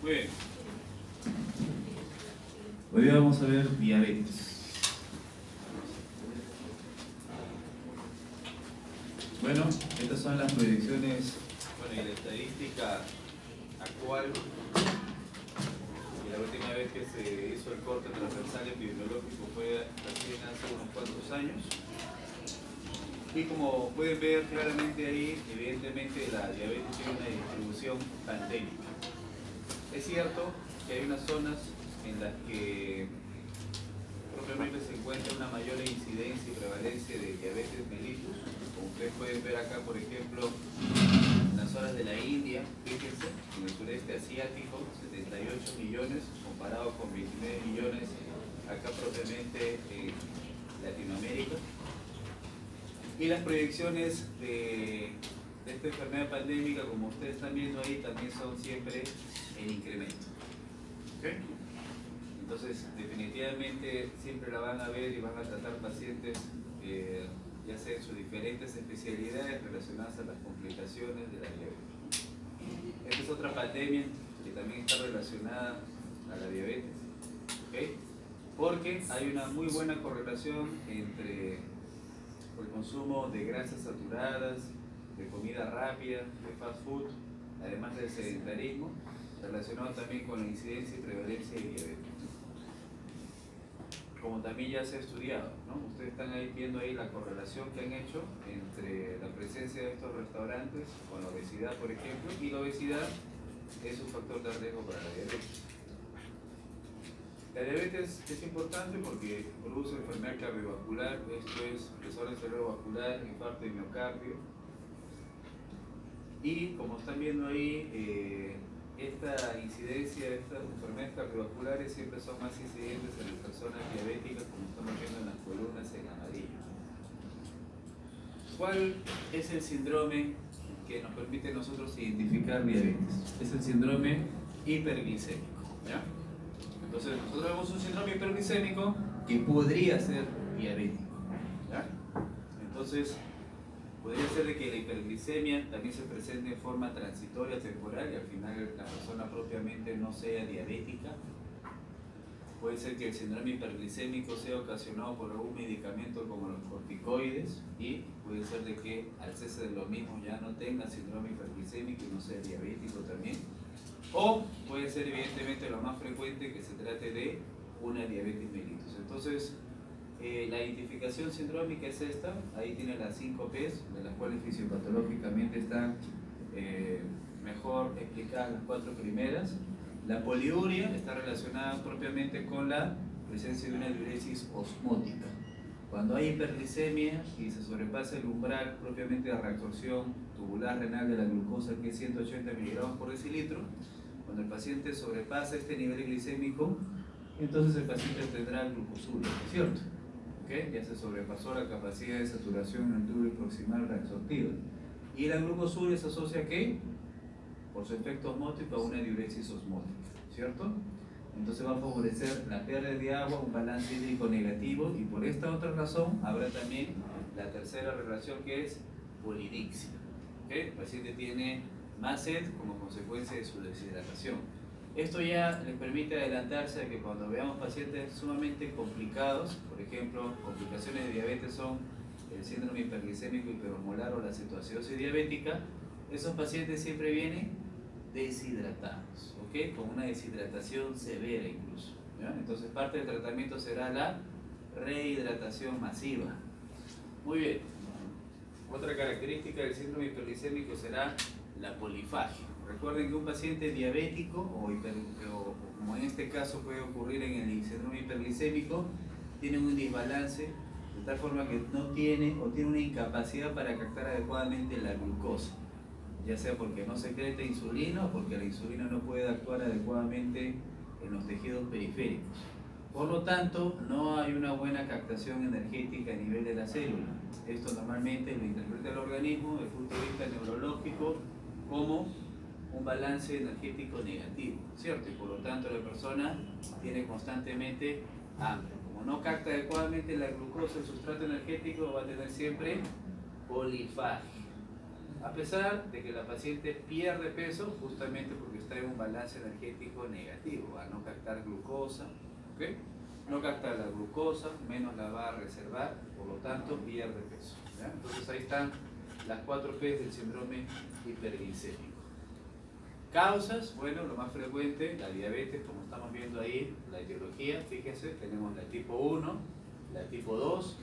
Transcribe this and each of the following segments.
Muy bien. Hoy día vamos a ver diabetes. Bueno, estas son las proyecciones, y la estadística actual. Y la última vez que se hizo el corte transversal epidemiológico fue recién hace unos cuantos años. Y como pueden ver claramente ahí, evidentemente la diabetes tiene una distribución pandémica. Es cierto que hay unas zonas en las que propiamente se encuentra una mayor incidencia y prevalencia de diabetes mellitus. Como ustedes pueden ver acá, por ejemplo, en las zonas de la India, fíjense, en el sureste asiático, 78 millones, comparado con 29 millones acá propiamente en Latinoamérica. Y las proyecciones de esta enfermedad pandémica, como ustedes están viendo ahí, también son siempre en incremento. ¿Okay? Entonces, definitivamente siempre la van a ver y van a tratar pacientes, ya sea en sus diferentes especialidades relacionadas a las complicaciones de la diabetes. Esta es otra pandemia que también está relacionada a la diabetes. ¿Okay? Porque hay una muy buena correlación entre el consumo de grasas saturadas, de comida rápida, de fast food, además del sedentarismo, relacionado también con la incidencia y prevalencia de diabetes. Como también ya se ha estudiado, ¿no? Ustedes están ahí viendo ahí la correlación que han hecho entre la presencia de estos restaurantes con la obesidad, por ejemplo, y la obesidad es un factor de riesgo para la diabetes. La diabetes es importante porque produce enfermedad cardiovascular, esto es desorden cerebrovascular, infarto de miocardio. Y como están viendo ahí, esta incidencia de estas enfermedades cardiovasculares siempre son más incidentes en las personas diabéticas, como estamos viendo en las columnas en amarillo. ¿Cuál es el síndrome que nos permite a nosotros identificar diabetes? Es el síndrome hiperglicémico, ¿ya? Entonces, nosotros vemos un síndrome hiperglicémico que podría ser diabético, ¿ya? Entonces, podría ser de que la hiperglicemia también se presente en forma transitoria, temporal, y al final la persona propiamente no sea diabética. Puede ser que el síndrome hiperglicémico sea ocasionado por algún medicamento como los corticoides, y puede ser de que al cese de lo mismo ya no tenga síndrome hiperglicémico y no sea diabético también. O puede ser evidentemente lo más frecuente que se trate de una diabetes mellitus. Entonces, la identificación sindrómica es esta, ahí tiene las 5 P's, de las cuales fisiopatológicamente están mejor explicadas las 4 primeras. La poliuria está relacionada propiamente con la presencia de una diuresis osmótica. Cuando hay hiperglicemia y se sobrepasa el umbral propiamente de reabsorción tubular renal de la glucosa, que es 180 miligramos por decilitro, cuando el paciente sobrepasa este nivel glicémico, entonces el paciente tendrá glucosuria, ¿cierto? ¿Okay? Ya se sobrepasó la capacidad de saturación en el túbulo proximal reabsortiva. Y la glucosuria se asocia ¿a qué? Por su efecto osmótico a una diuresis osmótica, ¿cierto? Entonces va a favorecer la pérdida de agua, un balance hídrico negativo, y por esta otra razón habrá también la tercera relación, que es polidixia. ¿Okay? El paciente tiene más sed como consecuencia de su deshidratación. Esto ya les permite adelantarse a que cuando veamos pacientes sumamente complicados, por ejemplo, complicaciones de diabetes son el síndrome hiperglicémico hiperosmolar o la cetoacidosis diabética, esos pacientes siempre vienen deshidratados, ¿ok? Con una deshidratación severa incluso, ¿ya? Entonces parte del tratamiento será la rehidratación masiva. Muy bien. Otra característica del síndrome hiperglicémico será la polifagia. Recuerden que un paciente diabético, o como en este caso puede ocurrir en el síndrome hiperglicémico, tiene un desbalance de tal forma que no tiene o tiene una incapacidad para captar adecuadamente la glucosa, ya sea porque no secreta insulina o porque la insulina no puede actuar adecuadamente en los tejidos periféricos. Por lo tanto, no hay una buena captación energética a nivel de la célula. Esto normalmente lo interpreta el organismo desde el punto de vista neurológico como un balance energético negativo, ¿cierto? Y por lo tanto la persona tiene constantemente hambre. Como no capta adecuadamente la glucosa, el sustrato energético, va a tener siempre polifagia. pesar de que la paciente pierde peso justamente porque está en un balance energético negativo, a no captar glucosa, ¿ok? No capta la glucosa, menos la va a reservar, por lo tanto pierde peso, ¿ya? Entonces ahí están las 4 P del síndrome hiperglicémico. Causas, bueno, lo más frecuente, la diabetes, como estamos viendo ahí, la etiología, fíjense, tenemos la tipo 1, la tipo 2,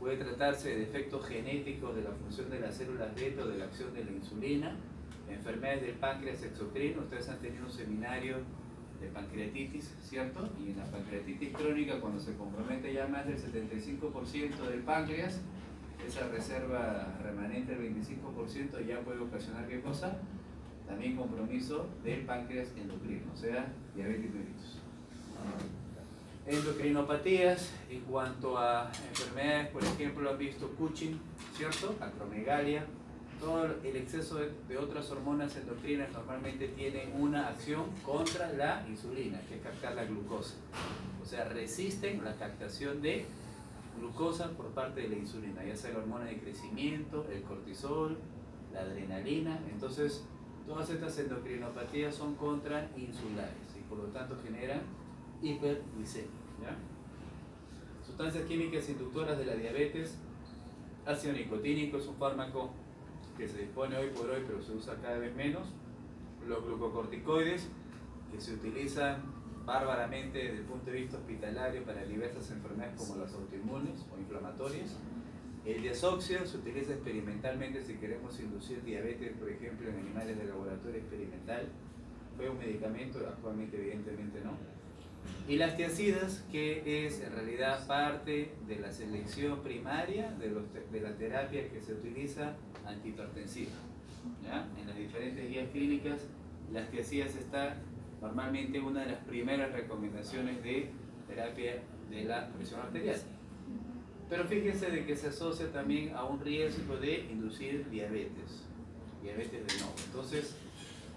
puede tratarse de defectos genéticos de la función de las células beta o de la acción de la insulina, enfermedades del páncreas exocrino, ustedes han tenido un seminario de pancreatitis, ¿cierto? Y en la pancreatitis crónica, cuando se compromete ya más del 75% del páncreas, esa reserva remanente del 25% ya puede ocasionar ¿qué cosa? También compromiso del páncreas endocrino, o sea, diabetes mellitus. Endocrinopatías, en cuanto a enfermedades, por ejemplo, han visto Cushing, ¿cierto? Acromegalia. Todo el exceso de otras hormonas endocrinas normalmente tiene una acción contra la insulina, que es captar la glucosa. O sea, resisten la captación de glucosa por parte de la insulina, ya sea la hormona de crecimiento, el cortisol, la adrenalina. Entonces, todas estas endocrinopatías son contrainsulares y por lo tanto generan hiperglicemia, ¿ya? Sustancias químicas inductoras de la diabetes. Ácido nicotínico es un fármaco que se dispone hoy por hoy, pero se usa cada vez menos. Los glucocorticoides, que se utilizan bárbaramente desde el punto de vista hospitalario para diversas enfermedades como las autoinmunes o inflamatorias. El diazoxio se utiliza experimentalmente si queremos inducir diabetes, por ejemplo, en animales de laboratorio experimental. Fue un medicamento, actualmente evidentemente no. Y las tiacidas, que es en realidad parte de la selección primaria de la terapia que se utiliza antihipertensiva, ¿ya? En las diferentes guías clínicas, las tiacidas está normalmente una de las primeras recomendaciones de terapia de la presión arterial. Pero fíjense de que se asocia también a un riesgo de inducir diabetes de nuevo. Entonces,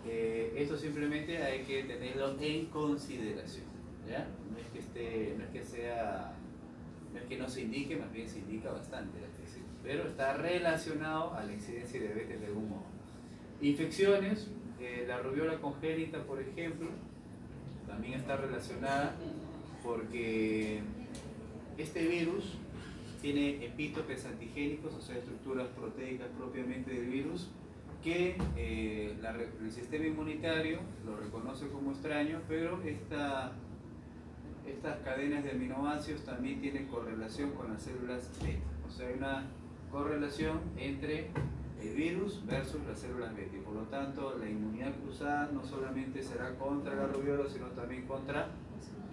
esto simplemente hay que tenerlo en consideración, ¿ya? No es que no se indique, más bien se indica bastante la tesis, pero está relacionado a la incidencia de diabetes de algún modo. Infecciones, la rubiola congénita, por ejemplo, también está relacionada porque este virus tiene epítopes antigénicos, o sea, estructuras proteicas propiamente del virus, que el sistema inmunitario lo reconoce como extraño, pero estas cadenas de aminoácidos también tienen correlación con las células beta. O sea, hay una correlación entre el virus versus las células beta. Y por lo tanto, la inmunidad cruzada no solamente será contra la rubiola, sino también contra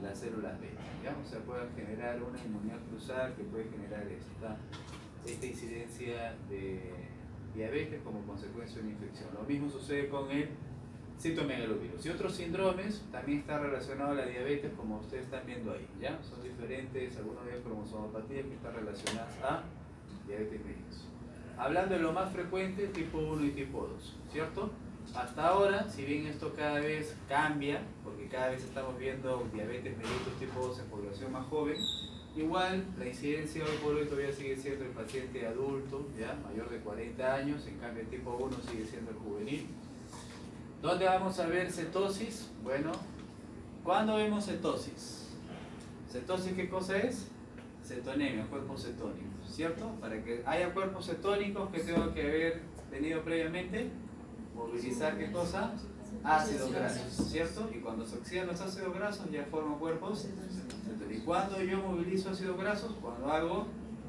las células beta, ¿ya? O sea, puede generar una inmunidad cruzada que puede generar esta incidencia de diabetes como consecuencia de una infección. Lo mismo sucede con el citomegalovirus. Y otros síndromes también está relacionado a la diabetes, como ustedes están viendo ahí, ¿ya? Son diferentes, algunos de cromosomopatías que están relacionadas a diabetes mellitus. Hablando de lo más frecuente, tipo 1 y tipo 2, ¿cierto? Hasta ahora, si bien esto cada vez cambia, porque cada vez estamos viendo diabetes mellitus tipo 2 en población más joven, igual la incidencia hoy por hoy todavía sigue siendo el paciente adulto, ¿ya? Mayor de 40 años, en cambio el tipo 1 sigue siendo el juvenil. ¿Dónde vamos a ver cetosis? Bueno, ¿cuándo vemos cetosis? ¿Cetosis qué cosa es? Cetonemia, cuerpos cetónicos, ¿cierto? Para que haya cuerpos cetónicos, ¿qué tengo que haber tenido previamente? Movilizar, ¿qué cosa? Ácidos grasos, ¿cierto? Y cuando se oxidan los ácidos grasos ya forman cuerpos cetónicos. ¿Y cuándo yo movilizo ácidos grasos? Cuando hago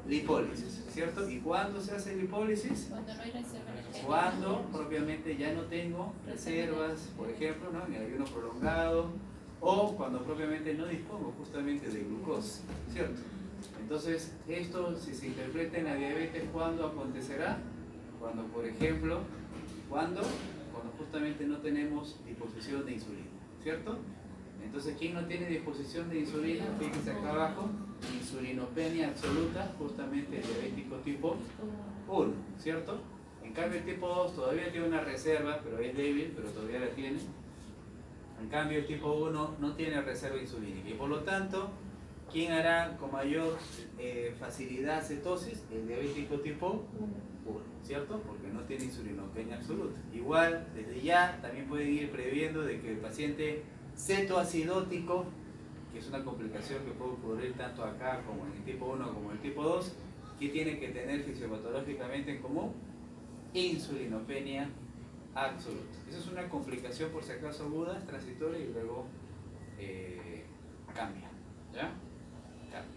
lipólisis, ¿cierto? ¿Y cuándo se hace lipólisis? Cuando no hay reserva energética. Cuando propiamente ya no tengo reservas, por ejemplo, ¿no? En el ayuno prolongado, o cuando propiamente no dispongo justamente de glucosa, ¿cierto? Entonces, esto, si se interpreta en la diabetes, ¿cuándo acontecerá? Cuando, por ejemplo, cuando justamente no tenemos disposición de insulina, ¿cierto? Entonces, ¿quién no tiene disposición de insulina? Fíjense acá abajo, insulinopenia absoluta, justamente el diabético tipo 1, ¿cierto? En cambio, el tipo 2 todavía tiene una reserva, pero es débil, pero todavía la tiene. En cambio, el tipo 1 no tiene reserva insulínica y por lo tanto, ¿quién hará con mayor facilidad cetosis? El diabético tipo 1, ¿cierto? Porque no tiene insulinopenia absoluta. Igual, desde ya, también pueden ir previendo de que el paciente cetoacidótico, que es una complicación que puede ocurrir tanto acá como en el tipo 1 como en el tipo 2, ¿qué tiene que tener fisiopatológicamente en común? Insulinopenia absoluta. Esa es una complicación por si acaso aguda, transitoria y luego cambia, ¿ya? Cambia.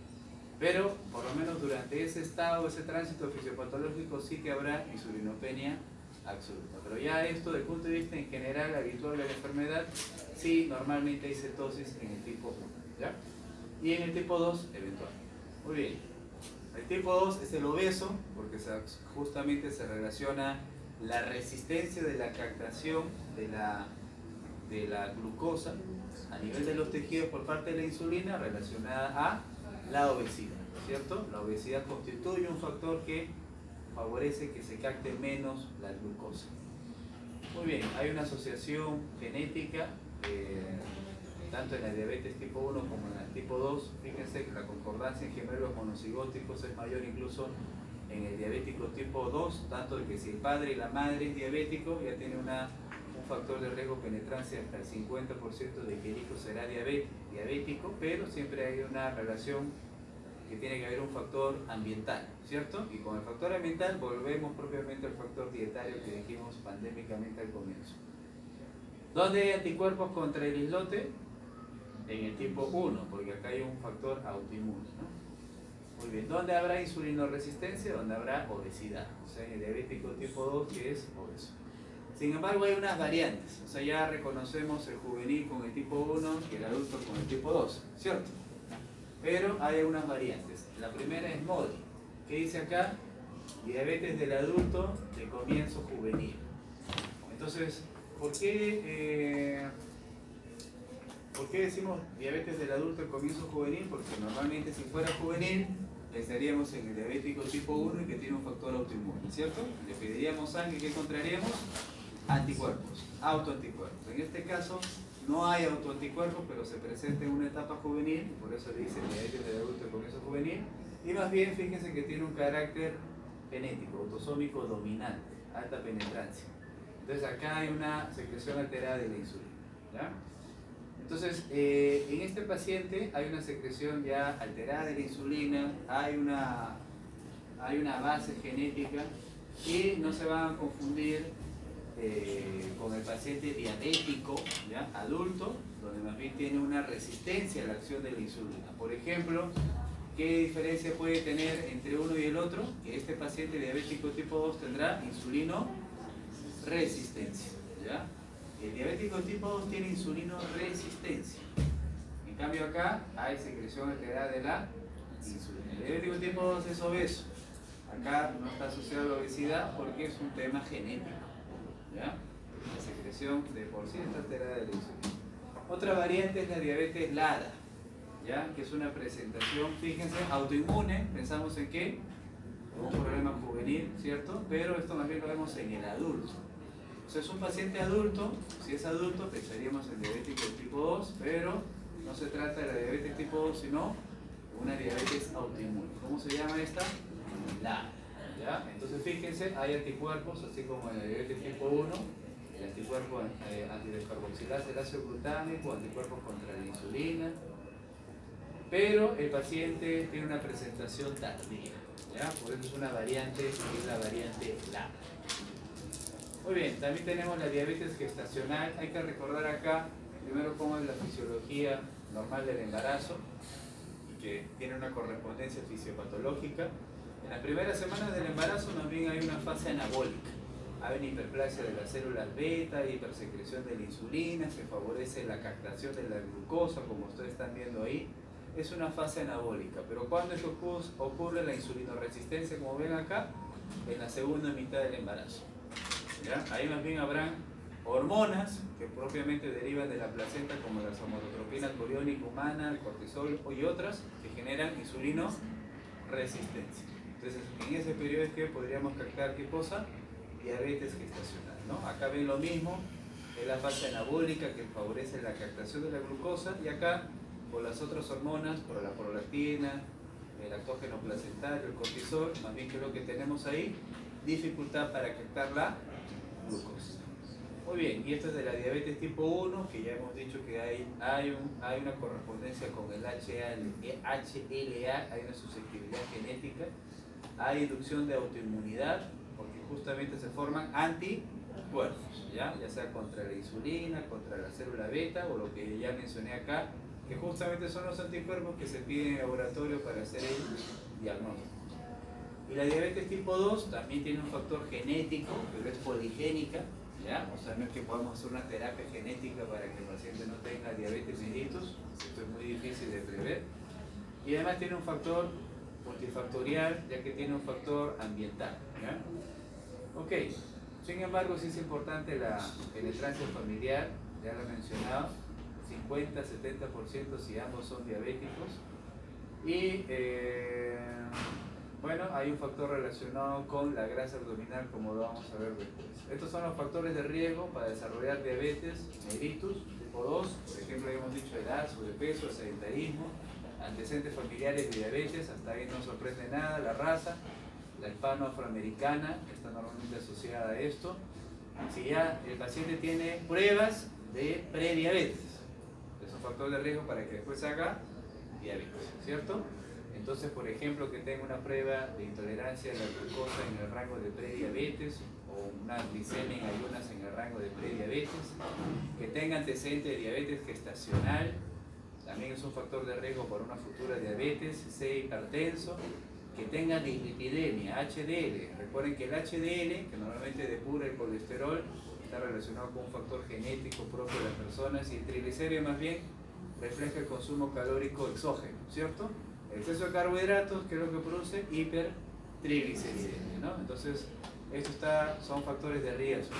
Pero por lo menos durante ese estado, ese tránsito fisiopatológico sí que habrá insulinopenia absoluta. Pero ya esto desde el punto de vista en general habitual de la enfermedad, sí normalmente hay cetosis en el tipo 1, ¿ya? Y en el tipo 2 eventual. Muy bien. El tipo 2 es el obeso, porque justamente se relaciona la resistencia de la captación de la glucosa a nivel de los tejidos por parte de la insulina relacionada a la obesidad, ¿cierto? La obesidad constituye un factor que favorece que se capte menos la glucosa. Muy bien, hay una asociación genética tanto en la diabetes tipo 1 como en el tipo 2. Fíjense que la concordancia en gemelos monocigóticos es mayor incluso en el diabético tipo 2, tanto de que si el padre y la madre es diabético, ya tiene un factor de riesgo penetrancia hasta el 50% de que el hijo será diabético, pero siempre hay una relación que tiene que haber un factor ambiental, ¿cierto? Y con el factor ambiental volvemos propiamente al factor dietario que dijimos pandémicamente al comienzo. ¿Dónde hay anticuerpos contra el islote? En el tipo 1, porque acá hay un factor autoinmune, ¿no? Muy bien, ¿dónde habrá insulinoresistencia? Donde habrá obesidad, o sea, en el diabético tipo 2 que es obeso. Sin embargo, hay unas variantes, o sea, ya reconocemos el juvenil con el tipo 1 y el adulto con el tipo 2, ¿cierto? Pero hay unas variantes. La primera es MODY. ¿Qué dice acá? Diabetes del adulto de comienzo juvenil. Entonces, ¿por qué decimos diabetes del adulto de comienzo juvenil? Porque normalmente si fuera juvenil, pensaríamos en el diabético tipo 1 y que tiene un factor autoinmune, ¿cierto? Le pediríamos sangre y ¿qué encontraríamos? Anticuerpos, autoanticuerpos. En este caso no hay autoanticuerpos, pero se presenta en una etapa juvenil, por eso le dicen diabetes del adulto de comienzo juvenil, y más bien fíjense que tiene un carácter genético, autosómico dominante, alta penetrancia. Entonces acá hay una secreción alterada de la insulina, ¿ya? Entonces, en este paciente hay una secreción ya alterada de la insulina, hay una base genética y no se van a confundir con el paciente diabético, ¿ya? Adulto, donde más bien tiene una resistencia a la acción de la insulina. Por ejemplo, ¿qué diferencia puede tener entre uno y el otro? Que este paciente diabético tipo 2 tendrá insulinoresistencia, ¿ya? El diabético tipo 2 tiene insulinoresistencia. En cambio acá hay secreción alterada de la insulina. El diabético tipo 2 es obeso. Acá no está asociado a la obesidad porque es un tema genético, ¿ya? La secreción de por sí está alterada de la insulina. Otra variante es la diabetes LADA, ¿ya? Que es una presentación, fíjense, autoinmune. ¿Pensamos en qué? Un problema juvenil, ¿cierto? Pero esto más bien lo vemos en el adulto. O sea, es un paciente adulto. Si es adulto pensaríamos en diabético tipo 2, pero no se trata de la diabetes tipo 2, sino una diabetes autoinmune. ¿Cómo se llama esta? LADA, ¿ya? Entonces fíjense, hay anticuerpos, así como en la diabetes tipo 1, el anticuerpo antidescarboxilasa del ácido glutámico, anticuerpos contra la insulina, pero el paciente tiene una presentación tardía, ¿ya? Por eso es una variante, que es la variante LADA. Muy bien, también tenemos la diabetes gestacional. Hay que recordar acá, primero cómo es la fisiología normal del embarazo, y que tiene una correspondencia fisiopatológica. En las primeras semanas del embarazo más bien hay una fase anabólica. Hay una hiperplasia de las células beta, hay hipersecreción de la insulina, se favorece la captación de la glucosa, como ustedes están viendo ahí. Es una fase anabólica, pero cuando esto ocurre la insulinoresistencia, como ven acá, en la segunda mitad del embarazo, ¿ya? Ahí más bien habrán hormonas que propiamente derivan de la placenta, como la somatotropinas coriónica humana, el cortisol y otras que generan insulinoresistencia. Entonces, en ese periodo es que podríamos captar ¿qué cosa? Diabetes gestacional, ¿no? Acá ven lo mismo, es la fase anabólica que favorece la captación de la glucosa, y acá por las otras hormonas, por la prolactina, el lactógeno placentario, el cortisol, más bien que lo que tenemos ahí, dificultad para captar la glucosa. Muy bien, y esto es de la diabetes tipo 1, que ya hemos dicho que hay una correspondencia con el HLA, hay una susceptibilidad genética, hay inducción de autoinmunidad, porque justamente se forman anticuerpos, ya sea contra la insulina, contra la célula beta, o lo que ya mencioné acá, que justamente son los anticuerpos que se piden en el laboratorio para hacer el diagnóstico. Y la diabetes tipo 2 también tiene un factor genético, pero es poligénica, ¿ya? O sea, no es que podamos hacer una terapia genética para que el paciente no tenga diabetes mellitus, esto es muy difícil de prever. Y además tiene un factor multifactorial, ya que tiene un factor ambiental, ¿ya? Ok, sin embargo sí es importante la penetrancia familiar, ya lo he mencionado, 50-70% si ambos son diabéticos. Y bueno, hay un factor relacionado con la grasa abdominal, como lo vamos a ver después. Estos son los factores de riesgo para desarrollar diabetes mellitus tipo 2, por ejemplo, hemos dicho edad, sobrepeso, sedentarismo, antecedentes familiares de diabetes, hasta ahí no sorprende nada, la raza, la hispano-afroamericana, que está normalmente asociada a esto. Si ya el paciente tiene pruebas de prediabetes, es un factor de riesgo para que después haga diabetes, ¿cierto? Entonces, por ejemplo, que tenga una prueba de intolerancia a la glucosa en el rango de prediabetes o una glicemia en ayunas en el rango de prediabetes, que tenga antecedente de diabetes gestacional, también es un factor de riesgo para una futura diabetes, sea hipertenso, que tenga dislipidemia, HDL. Recuerden que el HDL, que normalmente depura el colesterol, está relacionado con un factor genético propio de las personas, y el triglicérido más bien refleja el consumo calórico exógeno, ¿cierto? El exceso de carbohidratos, que es lo que produce hipertrigliceridemia, ¿no? Entonces, son factores de riesgo.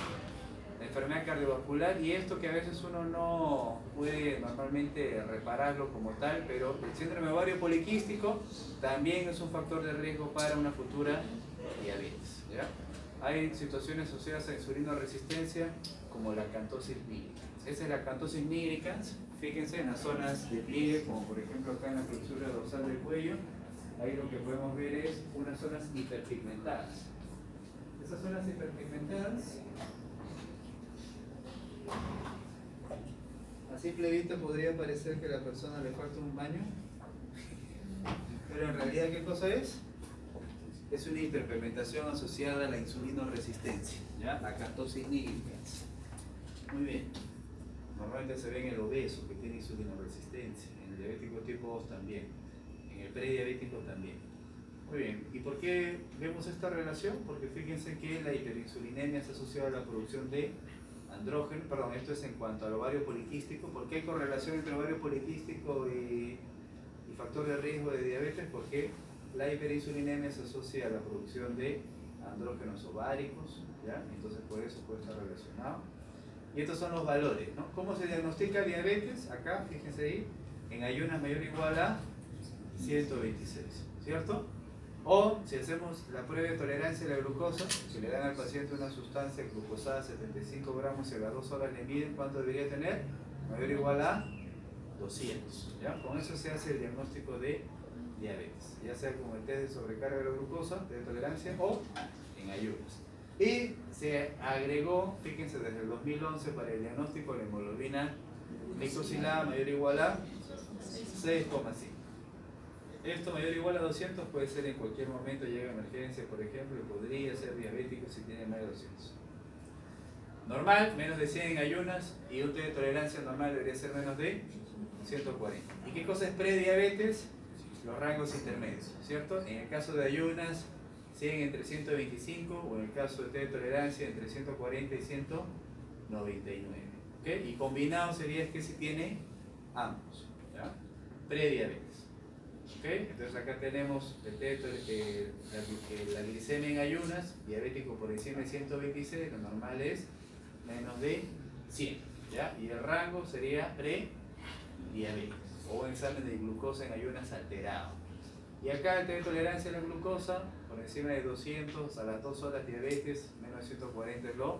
La enfermedad cardiovascular, y esto que a veces uno no puede normalmente repararlo como tal, pero el síndrome ovario poliquístico también es un factor de riesgo para una futura diabetes, ¿ya? Hay situaciones asociadas a insulinoresistencia como la acantosis nígrica. Esa es la acantosis nígrica, fíjense en las zonas de pliegue, como por ejemplo acá en la flexura dorsal del cuello, ahí lo que podemos ver es unas zonas hiperpigmentadas. Esas zonas hiperpigmentadas, a simple vista podría parecer que a la persona le falta un baño, pero en realidad, ¿qué cosa es? Es una hiperpigmentación asociada a la insulinoresistencia, ¿ya? La acantosis nígrica. Muy bien. Normalmente se ve en el obeso que tiene insulinoresistencia, en el diabético tipo 2 también, en el prediabético también. Muy bien. ¿Y por qué vemos esta relación? Porque fíjense que la hiperinsulinemia está asociada a la producción de andrógeno, perdón, esto es en cuanto al ovario poliquístico. ¿Por qué hay correlación entre ovario poliquístico y factor de riesgo de diabetes? Porque la hiperinsulinemia se asocia a la producción de andrógenos ováricos, ¿ya? Entonces por eso puede estar relacionado. Y estos son los valores, ¿no? ¿Cómo se diagnostica diabetes? Acá, fíjense ahí, en ayunas mayor o igual a 126, ¿cierto? O si hacemos la prueba de tolerancia a la glucosa, si le dan al paciente una sustancia glucosada 75 gramos y a las 2 horas le miden cuánto debería tener, mayor o igual a 200, ¿ya? Con eso se hace el diagnóstico de diabetes, ya sea con el test de sobrecarga de la glucosa, de tolerancia, o en ayunas. Y se agregó, fíjense, desde el 2011 para el diagnóstico de la hemoglobina glicosilada mayor o igual a 6,5. Esto mayor o igual a 200 puede ser en cualquier momento, llega a emergencia, por ejemplo, y podría ser diabético si tiene más de 200. Normal, menos de 100 en ayunas, y un test de tolerancia normal debería ser menos de 140. ¿Y qué cosa es prediabetes? Los rangos intermedios, ¿cierto? En el caso de ayunas, 100 entre 125, o en el caso de test de tolerancia entre 140 y 199. ¿Okay? Y combinado sería que si tiene ambos, ¿ya? Prediabetes. ¿Okay? Entonces acá tenemos la glicemia en ayunas, diabético por encima de 126, lo normal es menos de 100, ¿ya? Y el rango sería prediabetes, o un examen de glucosa en ayunas alterado. Y acá el test de tolerancia a la glucosa, por encima de 200 a las 2 horas diabetes, menos de 140 es lo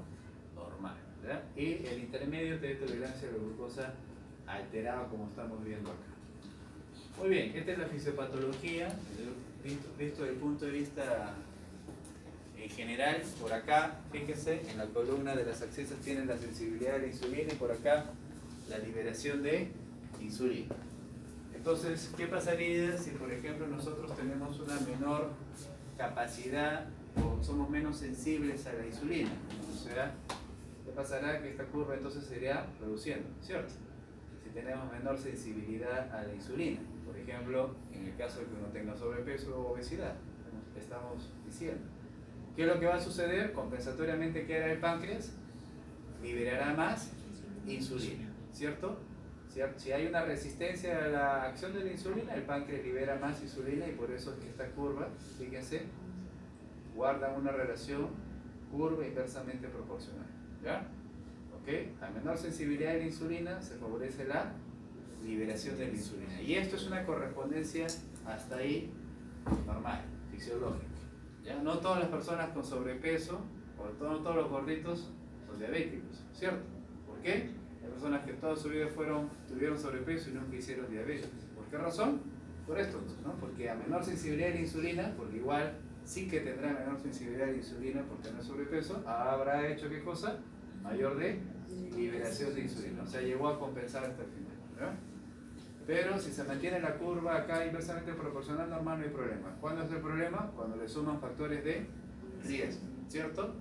normal, ¿ya? Y el intermedio, test de tolerancia a la glucosa alterado, como estamos viendo acá. Muy bien, esta es la fisiopatología, visto desde el punto de vista En general, por acá, fíjense, en la columna de las abscisas tienen la sensibilidad de la insulina y por acá la liberación de insulina. Entonces, ¿qué pasaría si, por ejemplo, nosotros tenemos una menor capacidad o somos menos sensibles a la insulina? O sea, ¿qué pasará? Que esta curva entonces se iría reduciendo, ¿cierto? Si tenemos menor sensibilidad a la insulina, por ejemplo, en el caso de que uno tenga sobrepeso o obesidad, como estamos diciendo. ¿Qué es lo que va a suceder? Compensatoriamente, ¿qué hará el páncreas? Liberará más insulina, ¿cierto? Si hay una resistencia a la acción de la insulina, el páncreas libera más insulina y por eso es que esta curva, fíjense, guarda una relación curva inversamente proporcional. ¿Ya? ¿Ok? A menor sensibilidad de la insulina se favorece la liberación de la insulina. Y esto es una correspondencia hasta ahí normal, fisiológica. ¿Ya? No todas las personas con sobrepeso, o no todos los gorditos, son diabéticos, ¿cierto? ¿Por qué? Hay personas que toda su vida tuvieron sobrepeso y nunca hicieron diabetes. ¿Por qué razón? Por esto, ¿no? Porque a menor sensibilidad de la insulina, porque igual sí que tendrá menor sensibilidad de la insulina por tener sobrepeso, habrá hecho ¿qué cosa? Mayor de liberación de insulina. O sea, llegó a compensar hasta el final, ¿verdad? Pero si se mantiene la curva acá inversamente proporcional normal, no hay problema. ¿Cuándo es el problema? Cuando le suman factores de riesgo, ¿cierto?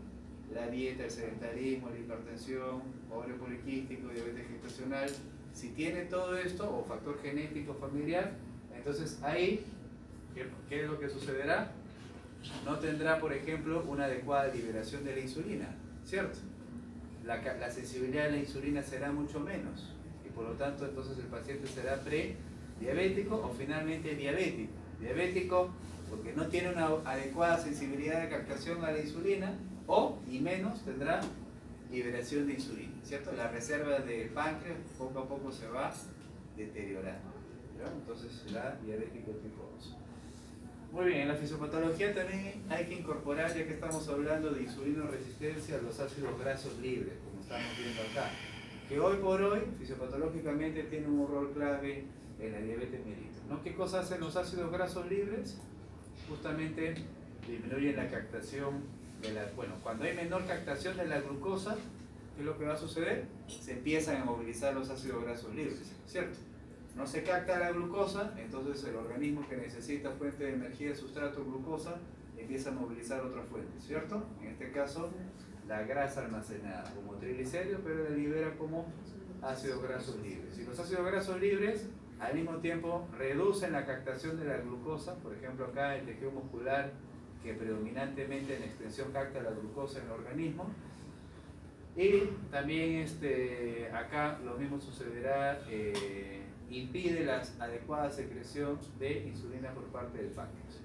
La dieta, el sedentarismo, la hipertensión, ovario poliquístico, diabetes gestacional. Si tiene todo esto, o factor genético familiar, entonces ahí, ¿qué es lo que sucederá? No tendrá, por ejemplo, una adecuada liberación de la insulina, ¿cierto? La sensibilidad de la insulina será mucho menos y por lo tanto entonces el paciente será prediabético o finalmente diabético. Diabético porque no tiene una adecuada sensibilidad de captación a la insulina o, y menos, tendrá liberación de insulina, ¿cierto? La reserva del páncreas poco a poco se va deteriorando, ¿ya? Entonces será diabético tipo 2. Muy bien, en la fisiopatología también hay que incorporar, ya que estamos hablando de insulinoresistencia, los ácidos grasos libres, como estamos viendo acá, que hoy por hoy, fisiopatológicamente, tienen un rol clave en la diabetes mellitus, ¿no? ¿Qué cosa hacen los ácidos grasos libres? Justamente disminuyen la captación de la... Bueno, cuando hay menor captación de la glucosa, ¿qué es lo que va a suceder? Se empiezan a movilizar los ácidos grasos libres, ¿cierto? No se capta la glucosa, entonces el organismo que necesita fuente de energía de sustrato glucosa empieza a movilizar otras fuentes, ¿cierto? En este caso, la grasa almacenada como triglicéridos, pero la libera como ácidos grasos libres. Y los ácidos grasos libres al mismo tiempo reducen la captación de la glucosa, por ejemplo acá el tejido muscular que predominantemente en extensión capta la glucosa en el organismo. Y también acá lo mismo sucederá, impide la adecuada secreción de insulina por parte del páncreas.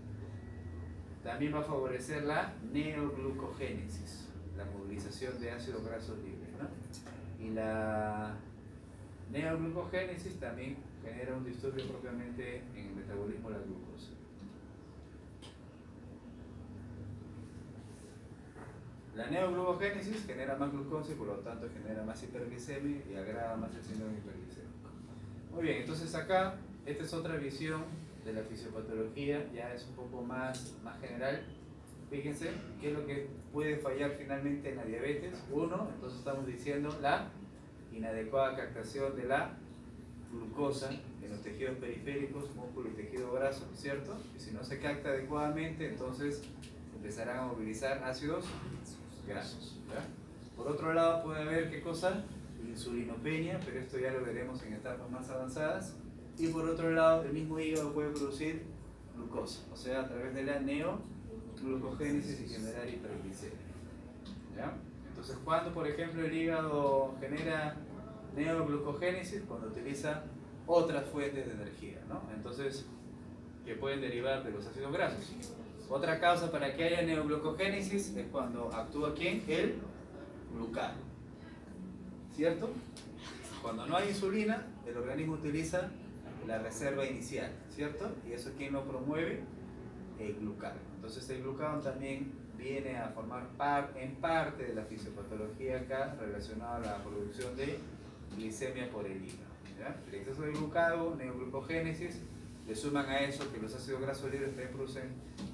También va a favorecer la neoglucogénesis, la movilización de ácidos grasos libres, ¿no? Y la neoglucogénesis también genera un disturbio propiamente en el metabolismo de la glucosa. La neoglucogénesis genera más glucosa y por lo tanto genera más hiperglicemia y agrava más el síndrome hiperglicémico. Muy bien, entonces acá, esta es otra visión de la fisiopatología, ya es un poco más general. Fíjense, ¿qué es lo que puede fallar finalmente en la diabetes? Uno, entonces estamos diciendo la inadecuada captación de la glucosa en los tejidos periféricos, músculo y tejido graso, ¿cierto? Y si no se capta adecuadamente, entonces empezarán a movilizar ácidos grasos, ¿ya? Por otro lado puede haber, ¿qué cosa? Insulinopenia, pero esto ya lo veremos en etapas más avanzadas. Y por otro lado, el mismo hígado puede producir glucosa, o sea, a través de la neoglucogénesis y generar hiperglicemia, ¿ya? Entonces, cuando por ejemplo el hígado genera neoglucogénesis, cuando utiliza otras fuentes de energía, ¿no? Entonces, que pueden derivar de los ácidos grasos. Otra causa para que haya neoglucogénesis es cuando actúa ¿quién? El glucagón, ¿cierto? Cuando no hay insulina, el organismo utiliza la reserva inicial, ¿cierto? Y eso ¿quién lo promueve? El glucagón. Entonces el glucagón también viene a formar en parte de la fisiopatología acá relacionada a la producción de glicemia por el hígado, ¿ya? El exceso de glucagón, neoglucogénesis, le suman a eso que los ácidos grasos libres también producen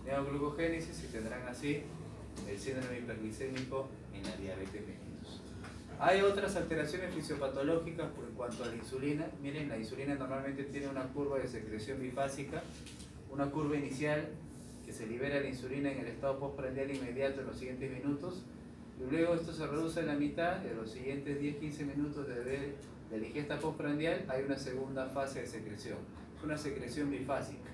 neoglucogénesis y tendrán así el síndrome hiperglicémico en la diabetes mellitus. Hay otras alteraciones fisiopatológicas en cuanto a la insulina. Miren, la insulina normalmente tiene una curva de secreción bifásica, una curva inicial que se libera la insulina en el estado postprandial inmediato en los siguientes minutos, y luego esto se reduce a la mitad. En los siguientes 10-15 minutos de la ingesta postprandial hay una segunda fase de secreción, es una secreción bifásica.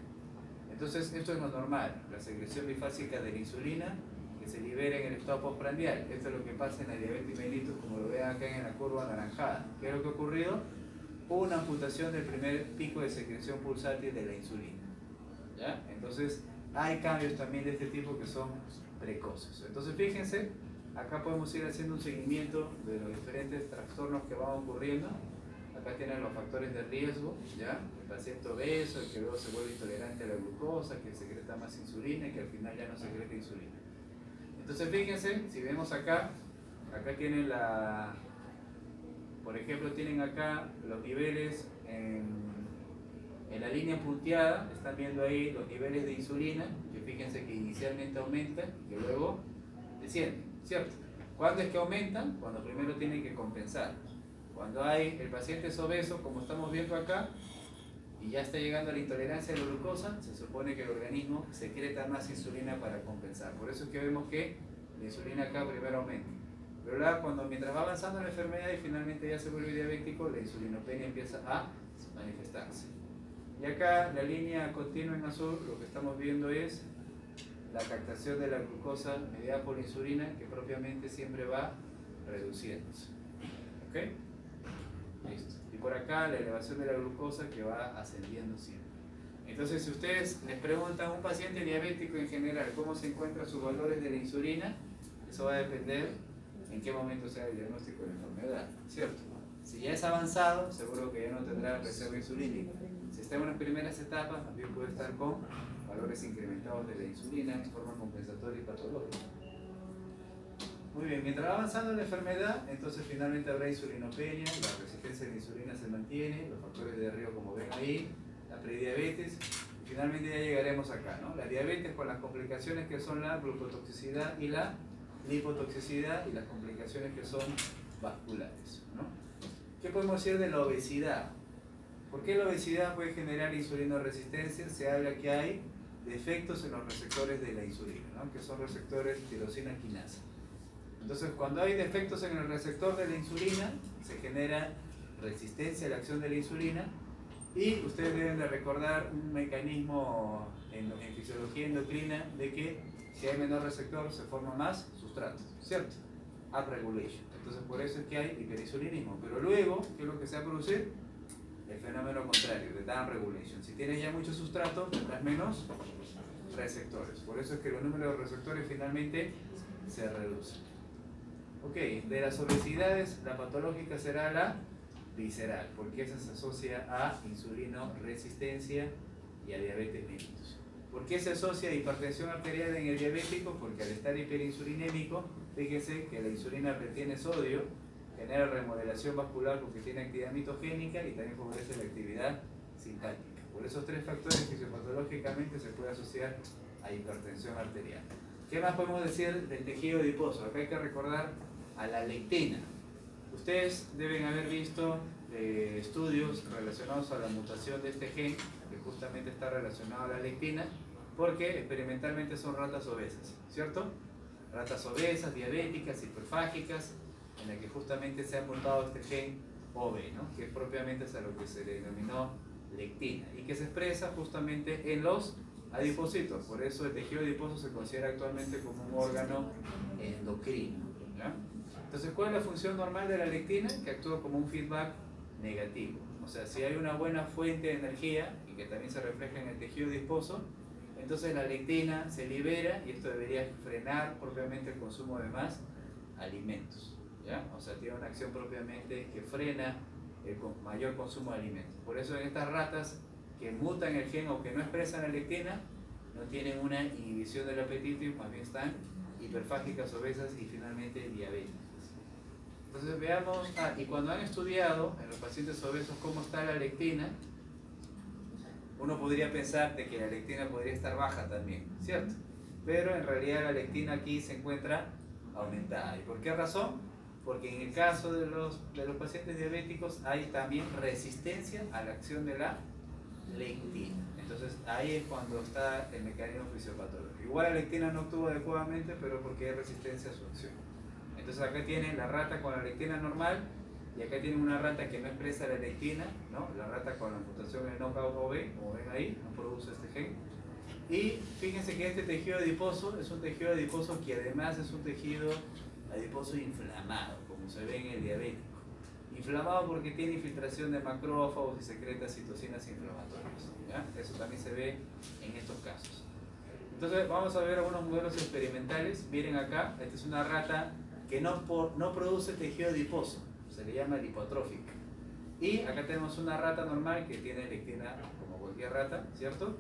Entonces esto es lo normal, la secreción bifásica de la insulina que se libera en el estado postprandial. Esto es lo que pasa en la diabetes mellitus, como lo ven acá en la curva anaranjada. ¿Qué es lo que ha ocurrido? Una amputación del primer pico de secreción pulsátil de la insulina, ¿ya? Entonces hay cambios también de este tipo que son precoces. Entonces fíjense, acá podemos ir haciendo un seguimiento de los diferentes trastornos que van ocurriendo. Acá tienen los factores de riesgo, ¿ya? El paciente obeso, el que luego se vuelve intolerante a la glucosa, que secreta más insulina y que al final ya no secreta insulina. Entonces fíjense, si vemos acá tienen por ejemplo, tienen acá los niveles en la línea punteada, están viendo ahí los niveles de insulina, que fíjense que inicialmente aumentan y que luego descienden, ¿cierto? ¿Cuándo es que aumentan? Cuando primero tienen que compensar. Cuando el paciente es obeso, como estamos viendo acá, y ya está llegando a la intolerancia a la glucosa, se supone que el organismo secreta más insulina para compensar. Por eso es que vemos que la insulina acá primero aumenta. Pero luego, mientras va avanzando la enfermedad y finalmente ya se vuelve diabético, la insulinopenia empieza a manifestarse. Y acá, la línea continua en azul, lo que estamos viendo es la captación de la glucosa mediada por la insulina, que propiamente siempre va reduciéndose. ¿Ok? Listo. Y por acá la elevación de la glucosa que va ascendiendo siempre. Entonces, si ustedes les preguntan a un paciente diabético en general cómo se encuentran sus valores de la insulina, eso va a depender en qué momento sea el diagnóstico de la enfermedad, ¿cierto? Si ya es avanzado, seguro que ya no tendrá reserva insulínica. Si está en unas primeras etapas, también puede estar con valores incrementados de la insulina en forma compensatoria y patológica. Muy bien, mientras va avanzando la enfermedad, entonces finalmente habrá insulinopenia, la resistencia a la insulina se mantiene, los factores de riesgo como ven ahí, la prediabetes, y finalmente ya llegaremos acá, ¿no? La diabetes con las complicaciones que son la glucotoxicidad y la lipotoxicidad y las complicaciones que son vasculares, ¿no? ¿Qué podemos decir de la obesidad? ¿Por qué la obesidad puede generar insulinoresistencia? Se habla que hay defectos en los receptores de la insulina, ¿no? Que son receptores tirosina quinasa. Entonces, cuando hay defectos en el receptor de la insulina, se genera resistencia a la acción de la insulina, y ustedes deben de recordar un mecanismo en fisiología endocrina de que si hay menor receptor se forma más sustrato, ¿cierto? Upregulation. Entonces, por eso es que hay hiperinsulinismo. Pero luego, ¿qué es lo que se va a producir? El fenómeno contrario, de downregulation. Si tienes ya mucho sustrato, tendrás menos receptores. Por eso es que los números de receptores finalmente se reducen. Ok, de las obesidades, la patológica será la visceral, porque esa se asocia a insulinoresistencia y a diabetes mellitus. ¿Por qué se asocia a hipertensión arterial en el diabético? Porque al estar hiperinsulinémico, fíjense que la insulina retiene sodio, genera remodelación vascular porque tiene actividad mitogénica y también favorece la actividad simpática. Por esos tres factores fisiopatológicamente se puede asociar a hipertensión arterial. ¿Qué más podemos decir del tejido adiposo? Acá hay que recordar a la lectina. Ustedes deben haber visto estudios relacionados a la mutación de este gen, que justamente está relacionado a la lectina, porque experimentalmente son ratas obesas, ¿cierto? Ratas obesas, diabéticas, hiperfágicas, en la que justamente se ha mutado este gen OB, ¿no? Que es propiamente a lo que se le denominó lectina, y que se expresa justamente en los adipocitos. Por eso el tejido adiposo se considera actualmente como un órgano endocrino, ¿ya? Entonces, ¿cuál es la función normal de la lectina? Que actúa como un feedback negativo. O sea, si hay una buena fuente de energía y que también se refleja en el tejido adiposo, entonces la lectina se libera y esto debería frenar propiamente el consumo de más alimentos, ¿ya? O sea, tiene una acción propiamente que frena el mayor consumo de alimentos. Por eso en estas ratas que mutan el gen o que no expresan la lectina, no tienen una inhibición del apetito y más bien están hiperfágicas, obesas y finalmente diabéticas. Entonces veamos, y cuando han estudiado en los pacientes obesos cómo está la lectina, uno podría pensar de que la lectina podría estar baja también, ¿cierto? pero en realidad la lectina aquí se encuentra aumentada. ¿Y por qué razón? Porque en el caso de los pacientes diabéticos hay también resistencia a la acción de la lectina. Entonces ahí es cuando está el mecanismo fisiopatológico. Igual la lectina no actúa adecuadamente, pero porque hay resistencia a su acción. Entonces acá tienen la rata con la lectina normal y acá tienen una rata que no expresa la lectina, ¿no? La rata con la mutación en knockout OV, como ven ahí, no produce este gen. Y fíjense que este tejido adiposo es un tejido adiposo que además es un tejido adiposo inflamado, como se ve en el diabético. Inflamado porque tiene infiltración de macrófagos y secreta citocinas inflamatorias, ¿ya? Eso también se ve en estos casos. Entonces vamos a ver algunos modelos experimentales. Miren acá, esta es una rata que no produce tejido adiposo, se le llama lipotrófica. Y acá tenemos una rata normal que tiene lectina como cualquier rata, ¿cierto?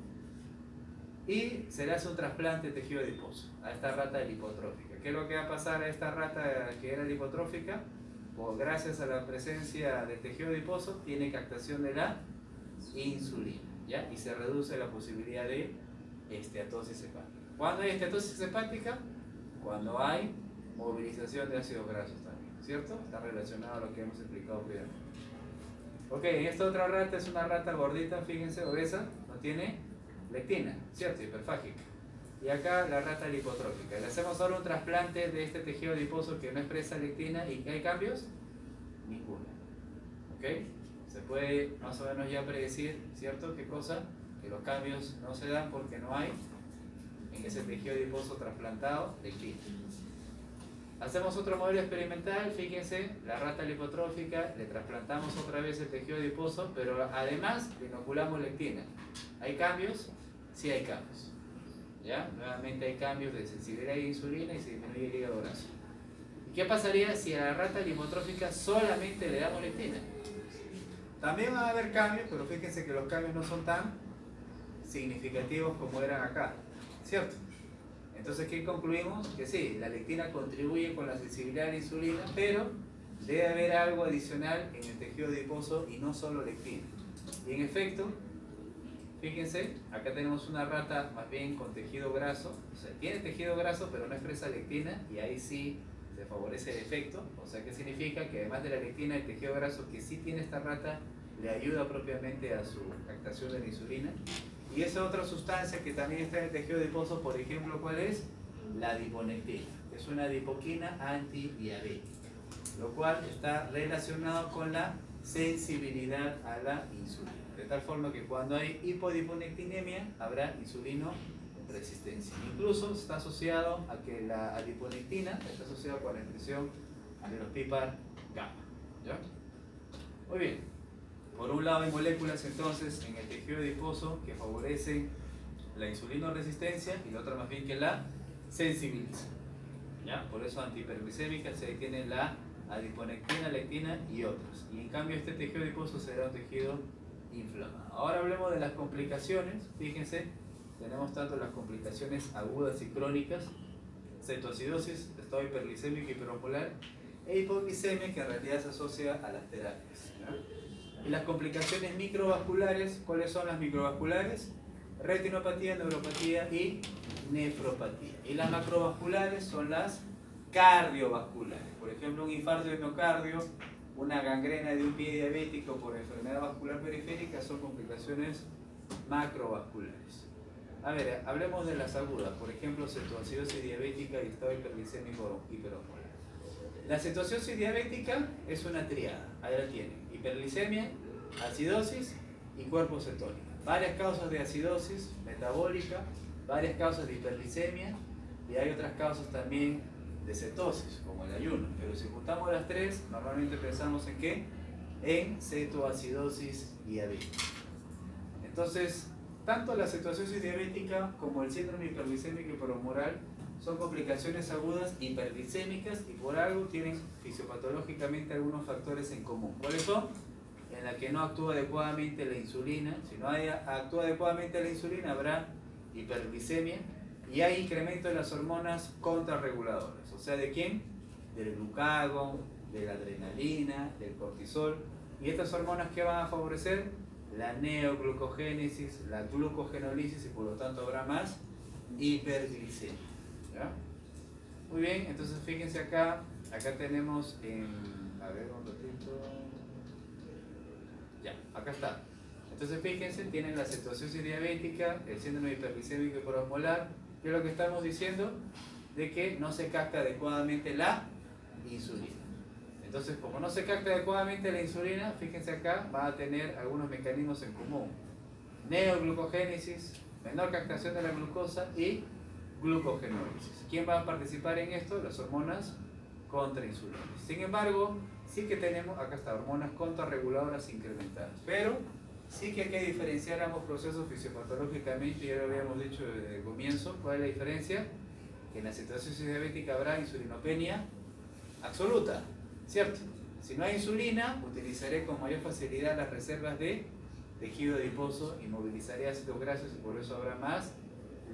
Y se le hace un trasplante de tejido adiposo a esta rata lipotrófica. ¿Qué es lo que va a pasar a esta rata que era lipotrófica? Pues gracias a la presencia del tejido adiposo tiene captación de la insulina, ¿ya? Y se reduce la posibilidad de esteatosis hepática. ¿Cuándo hay esteatosis hepática? Cuando hay movilización de ácidos grasos también, ¿cierto? Está relacionado a lo que hemos explicado previamente. Ok, esta otra rata es una rata gordita, fíjense, obesa, no tiene lectina, ¿cierto? Hiperfágica. Y acá la rata lipotrófica. Le hacemos ahora un trasplante de este tejido adiposo que no expresa lectina y ¿hay cambios? Ninguna. ¿Ok? Se puede más o menos ya predecir, ¿cierto? ¿Qué cosa? Que los cambios no se dan porque no hay en ese tejido adiposo trasplantado lectina. Hacemos otro modelo experimental, fíjense, la rata lipotrófica, le trasplantamos otra vez el tejido adiposo, pero además le inoculamos lectina. ¿Hay cambios? Sí hay cambios. ¿Ya? Nuevamente hay cambios de sensibilidad a insulina y se disminuye el hígado graso. ¿Y qué pasaría si a la rata lipotrófica solamente le damos lectina? También va a haber cambios, pero fíjense que los cambios no son tan significativos como eran acá, ¿cierto? Entonces, ¿qué concluimos? Que sí, la lectina contribuye con la sensibilidad a la insulina, pero debe haber algo adicional en el tejido adiposo y no solo lectina. Y en efecto, fíjense, acá tenemos una rata más bien con tejido graso, o sea, tiene tejido graso pero no expresa lectina y ahí sí se favorece el efecto. O sea, ¿qué significa? Que además de la lectina, el tejido graso que sí tiene esta rata le ayuda propiamente a su captación de la insulina. Y esa otra sustancia que también está en el tejido adiposo, por ejemplo, ¿cuál es? La adiponectina, que es una adipoquina antidiabética, lo cual está relacionado con la sensibilidad a la insulina. De tal forma que cuando hay hipodiponectinemia habrá insulino resistencia. Incluso está asociado a que la adiponectina está asociada con la expresión de los PPAR gamma. ¿Ya? Muy bien. Por un lado hay moléculas entonces en el tejido adiposo que favorecen la insulinoresistencia y la otra más bien que la sensibiliza. ¿Ya? Por eso antihiperglicémica se tiene la adiponectina, lectina y otras. Y en cambio este tejido adiposo será un tejido inflamado. Ahora hablemos de las complicaciones. Fíjense, tenemos tanto las complicaciones agudas y crónicas, cetoacidosis, estado hiperglicémico y hiperosmolar, e hipoglicemia, que en realidad se asocia a las terapias. ¿Ya? Y las complicaciones microvasculares, ¿cuáles son las microvasculares? Retinopatía, neuropatía y nefropatía. Y las macrovasculares son las cardiovasculares. Por ejemplo, un infarto de miocardio, una gangrena de un pie diabético por enfermedad vascular periférica son complicaciones macrovasculares. A ver, hablemos de las agudas, por ejemplo, cetoacidosis diabética y estado hiperglicémico hiperosmolar. La cetoacidosis diabética es una triada, ahí la tienen: hiperglicemia, acidosis y cuerpo cetónico. Varias causas de acidosis metabólica, varias causas de hiperglicemia y hay otras causas también de cetosis, como el ayuno. Pero si juntamos las tres, normalmente pensamos en ¿qué? En cetoacidosis diabética. Entonces, tanto la cetoacidosis diabética como el síndrome hiperglicémico hiperosmolar son complicaciones agudas hiperglicémicas y por algo tienen fisiopatológicamente algunos factores en común. ¿Cuáles son? En la que no actúa adecuadamente la insulina. Si no actúa adecuadamente la insulina, habrá hiperglicemia y hay incremento de las hormonas contrarreguladoras. O sea, ¿de quién? Del glucagón, de la adrenalina, del cortisol. ¿Y estas hormonas qué van a favorecer? La neoglucogénesis, la glucogenólisis y por lo tanto habrá más hiperglicemia. ¿Ya? Muy bien, entonces fíjense acá tenemos a ver un ratito, ya, acá está. Entonces fíjense, tienen la cetoacidosis diabética, el síndrome hiperglicémico hiperosmolar, que es lo que estamos diciendo, de que no se capta adecuadamente la insulina. Entonces, como no se capta adecuadamente la insulina, fíjense acá, va a tener algunos mecanismos en común. Neoglucogénesis, menor captación de la glucosa y glucogenólisis. ¿Quién va a participar en esto? Las hormonas contrainsulinas. Sin embargo, sí que tenemos, acá está, hormonas contrarreguladoras incrementadas. Pero sí que hay que diferenciar ambos procesos fisiopatológicamente, ya lo habíamos dicho desde el comienzo. ¿Cuál es la diferencia? Que en la cetoacidosis diabética habrá insulinopenia absoluta, ¿cierto? Si no hay insulina, utilizaré con mayor facilidad las reservas de tejido adiposo y movilizaré ácidos grasos y por eso habrá más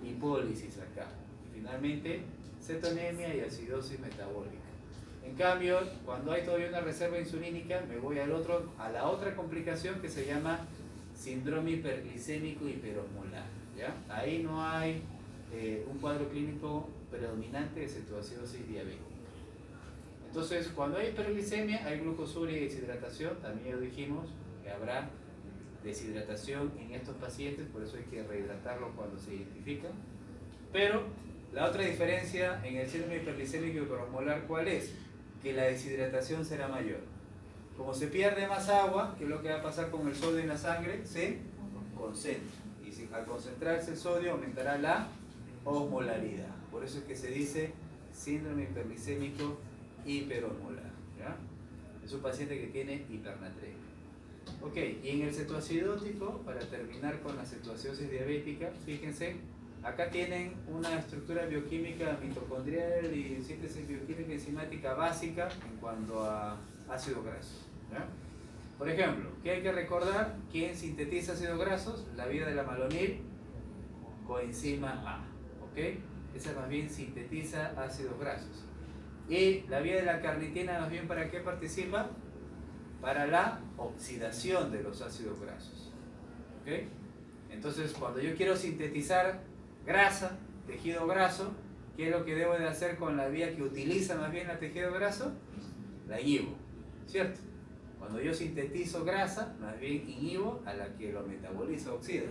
lipólisis acá. Y finalmente, cetonemia y acidosis metabólica. En cambio, cuando hay todavía una reserva insulínica, me voy a la otra complicación que se llama síndrome hiperglicémico hiperosmolar. ¿Ya? Ahí no hay un cuadro clínico predominante de cetoacidosis diabética. Entonces, cuando hay hiperglicemia, hay glucosuria y deshidratación. También lo dijimos que habrá deshidratación en estos pacientes, por eso hay que rehidratarlos cuando se identifican. Pero la otra diferencia en el síndrome hiperglicémico hiperosmolar, ¿cuál es? Que la deshidratación será mayor. Como se pierde más agua, ¿qué es lo que va a pasar con el sodio en la sangre? Se concentra. Y al concentrarse el sodio aumentará la osmolaridad. Por eso es que se dice síndrome hiperglicémico hiperosmolar. ¿Ya? Es un paciente que tiene hipernatremia. Ok, y en el cetoacidótico, para terminar con la cetoacidosis diabética, fíjense, acá tienen una estructura bioquímica mitocondrial y síntesis bioquímica enzimática básica en cuanto a ácidos grasos. ¿Ya? Por ejemplo, ¿qué hay que recordar? ¿Quién sintetiza ácidos grasos? La vía de la malonil, coenzima A. ¿Ok? Esa más bien sintetiza ácidos grasos. Y la vía de la carnitina más bien ¿para qué participa? Para la oxidación de los ácidos grasos. ¿Ok? Entonces, cuando yo quiero sintetizar grasa, tejido graso, ¿qué es lo que debo de hacer con la vía que utiliza más bien el tejido graso? La inhibo, ¿cierto? Cuando yo sintetizo grasa, más bien inhibo a la que lo metaboliza, oxida,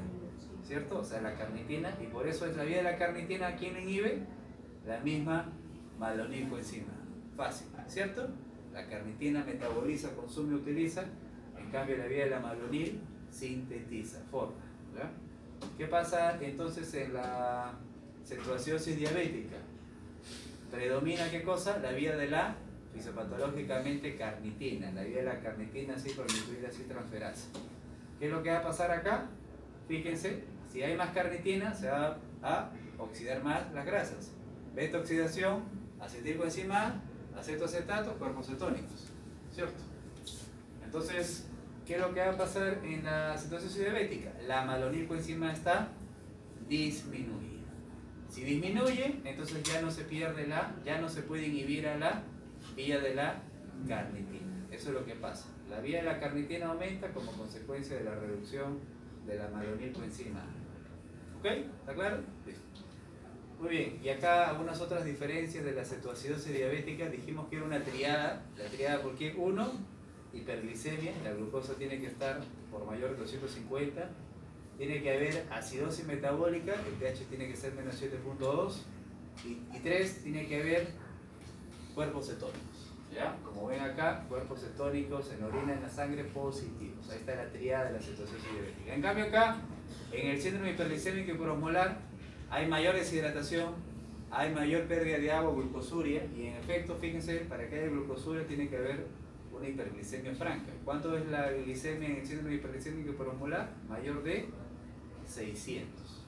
¿cierto? O sea, la carnitina, y por eso es la vía de la carnitina, ¿a quién inhibe? La misma malonilcoenzima. Fácil, ¿cierto? La carnitina metaboliza, consume, utiliza, en cambio la vía de la malonil sintetiza, forma. ¿Ya? ¿Qué pasa entonces en la cetoacidosis diabética? Predomina ¿qué cosa? La vía de la fisiopatológicamente carnitina, la vía de la carnitina ciclohidroxilasa y transferasa. ¿Qué es lo que va a pasar acá? Fíjense, si hay más carnitina se va a oxidar más las grasas. Beta oxidación, acetilcoenzima A, acetoacetato, cuerpos cetónicos, ¿cierto? Entonces, ¿qué es lo que va a pasar en la cetoacidosis diabética? La malonilcoenzima está disminuida. Si disminuye, entonces ya no se pierde ya no se puede inhibir a la vía de la carnitina. Eso es lo que pasa. La vía de la carnitina aumenta como consecuencia de la reducción de la malonilcoenzima. ¿Ok? ¿Está claro? Listo. Muy bien, y acá algunas otras diferencias de la cetoacidosis diabética. Dijimos que era una triada. La triada, ¿por qué? 1, hiperglicemia, la glucosa tiene que estar por mayor de 250. Tiene que haber acidosis metabólica, el pH tiene que ser menos 7.2. Y 3, tiene que haber cuerpos cetónicos. ¿Ya? Como ven acá, cuerpos cetónicos en orina, en la sangre, positivos. Ahí está la triada de la cetoacidosis diabética. En cambio acá, en el síndrome hiperglicémico hiperosmolar, hay mayor deshidratación, hay mayor pérdida de agua, glucosuria, y en efecto, fíjense, para que haya glucosuria tiene que haber una hiperglicemia franca. ¿Cuánto es la glicemia en el síndrome hiperglicémico hiperosmolar? Mayor de 600.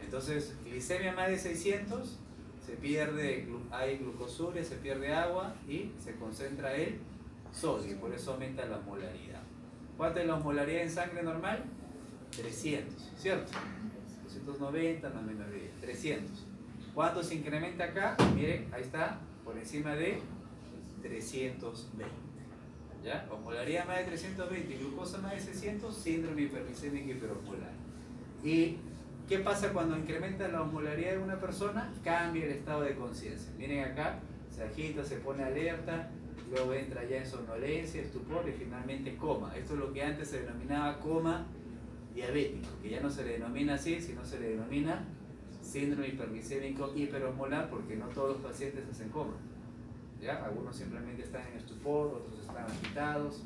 Entonces, glicemia más de 600, se pierde, hay glucosuria, se pierde agua y se concentra el sodio, por eso aumenta la osmolaridad. ¿Cuánto es la osmolaridad en sangre normal? 300, ¿cierto? 290 más menos 10, 300. ¿Cuánto se incrementa acá? Miren, ahí está, por encima de 320. ¿Ya? Osmolaridad más de 320, glucosa más de 600, síndrome hiperglicémico hiperosmolar. Y ¿Qué pasa cuando incrementa la osmolaridad de una persona? Cambia el estado de conciencia. Miren acá, se agita, se pone alerta, luego entra ya en somnolencia, estupor y finalmente coma. Esto es lo que antes se denominaba coma diabético, que ya no se le denomina así, sino se le denomina síndrome hiperglicémico hiperosmolar, porque no todos los pacientes hacen coma. ¿Ya? Algunos simplemente están en estupor, otros están agitados,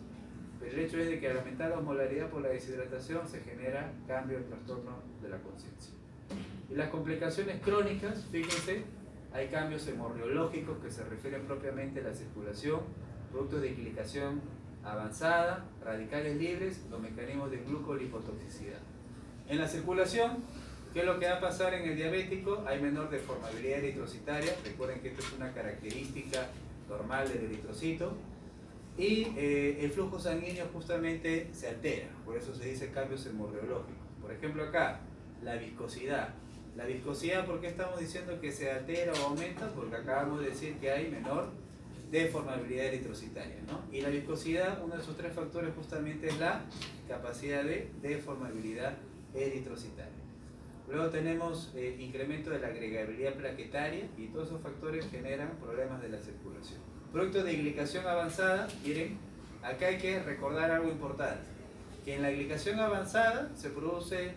pero el hecho es de que al aumentar la osmolaridad por la deshidratación se genera cambio del trastorno de la conciencia. Y las complicaciones crónicas, fíjense, hay cambios hemorreológicos que se refieren propiamente a la circulación, productos de glicación avanzada, radicales libres, los mecanismos de glucolipotoxicidad. En la circulación, ¿qué es lo que va a pasar en el diabético? Hay menor deformabilidad eritrocitaria, recuerden que esto es una característica normal del eritrocito, y el flujo sanguíneo justamente se altera, por eso se dice cambios hemorreológicos. Por ejemplo acá, la viscosidad. La viscosidad, ¿por qué estamos diciendo que se altera o aumenta? Porque acabamos de decir que hay menor deformabilidad eritrocitaria, ¿no? Y la viscosidad, uno de sus tres factores justamente es la capacidad de deformabilidad eritrocitaria. Luego tenemos incremento de la agregabilidad plaquetaria y todos esos factores generan problemas de la circulación. Productos de glicación avanzada, miren, acá hay que recordar algo importante, que en la glicación avanzada se producen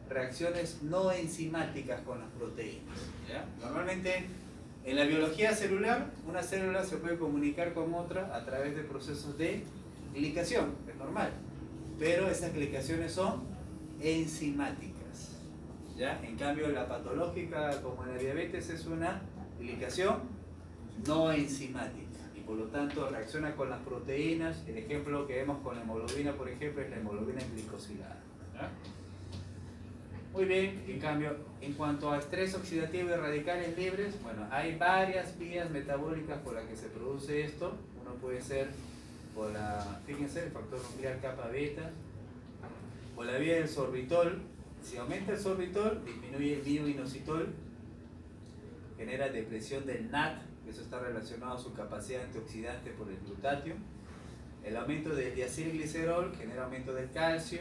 reacciones no enzimáticas con las proteínas, ¿ya? Normalmente en la biología celular, una célula se puede comunicar con otra a través de procesos de glicación, es normal, pero esas glicaciones son enzimáticas, ¿ya? En cambio la patológica, como en la diabetes, es una glicación no enzimática y por lo tanto reacciona con las proteínas. El ejemplo que vemos con la hemoglobina, por ejemplo, es la hemoglobina glicosilada, ¿ya? Muy bien, en cambio, en cuanto a estrés oxidativo y radicales libres, bueno, hay varias vías metabólicas por las que se produce esto. Uno puede ser por la, fíjense, el factor nuclear kappa beta, por la vía del sorbitol. Si aumenta el sorbitol, disminuye el bioinositol, genera depresión del NAT, que eso está relacionado a su capacidad antioxidante por el glutatio. El aumento del diacilglicerol genera aumento del calcio,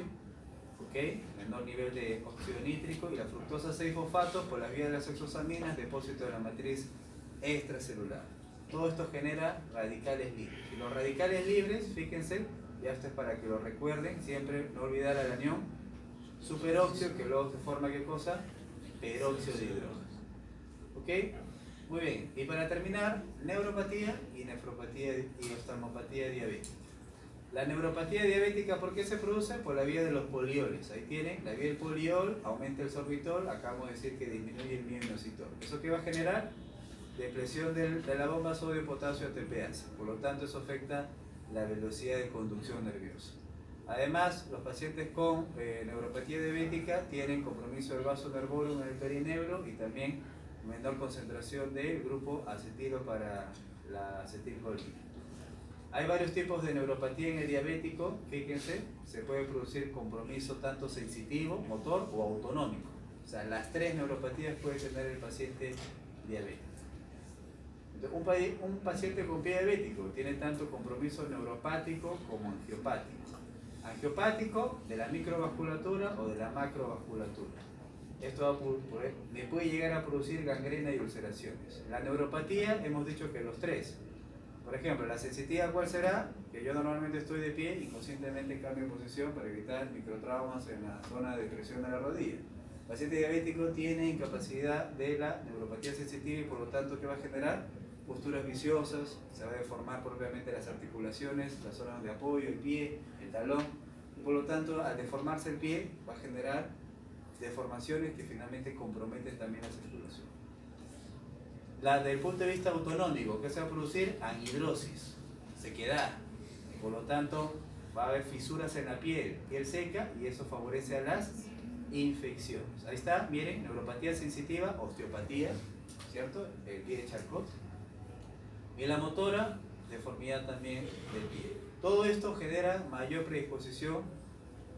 ¿okay? Menor nivel de óxido nítrico, y la fructosa 6-fosfato por la vía de las hexosaminas, depósito de la matriz extracelular. Todo esto genera radicales libres. Y los radicales libres, fíjense, ya esto es para que lo recuerden, siempre no olvidar al anión superóxido, que luego se forma ¿qué cosa? Peróxido de hidrógeno. ¿Ok? Muy bien. Y para terminar, neuropatía y nefropatía y oftalmopatía diabética. La neuropatía diabética, ¿por qué se produce? Por la vía de los polioles. Ahí tienen, la vía del poliol, aumenta el sorbitol, acabamos de decir que disminuye el bioinositol. ¿Eso qué va a generar? Depresión de la bomba sodio-potasio ATPase. Por lo tanto, eso afecta la velocidad de conducción nerviosa. Además, los pacientes con neuropatía diabética tienen compromiso del vaso nervorum en el perineuro y también menor concentración del grupo acetilo para la acetilcolina. Hay varios tipos de neuropatía en el diabético, fíjense, se puede producir compromiso tanto sensitivo, motor o autonómico. O sea, las tres neuropatías puede tener el paciente diabético. Entonces, un paciente con pie diabético tiene tanto compromiso neuropático como angiopático. Angiopático de la microvasculatura o de la macrovasculatura. Esto le puede llegar a producir gangrena y ulceraciones. La neuropatía, hemos dicho que los tres. Por ejemplo, la sensitiva, ¿cuál será? Que yo normalmente estoy de pie y conscientemente cambio de posición para evitar microtraumas en la zona de presión de la rodilla. El paciente diabético tiene incapacidad de la neuropatía sensitiva y por lo tanto, ¿qué va a generar? Posturas viciosas, se va a deformar propiamente las articulaciones, las zonas de apoyo, el pie, el talón. Y por lo tanto, al deformarse el pie, va a generar deformaciones que finalmente comprometen también la circulación. Desde el punto de vista autonómico, ¿qué se va a producir? Anhidrosis, sequedad. Y por lo tanto, va a haber fisuras en la piel seca, y eso favorece a las infecciones. Ahí está, miren, neuropatía sensitiva, osteopatía, ¿cierto? El pie de Charcot. Y la motora, deformidad también del pie. Todo esto genera mayor predisposición.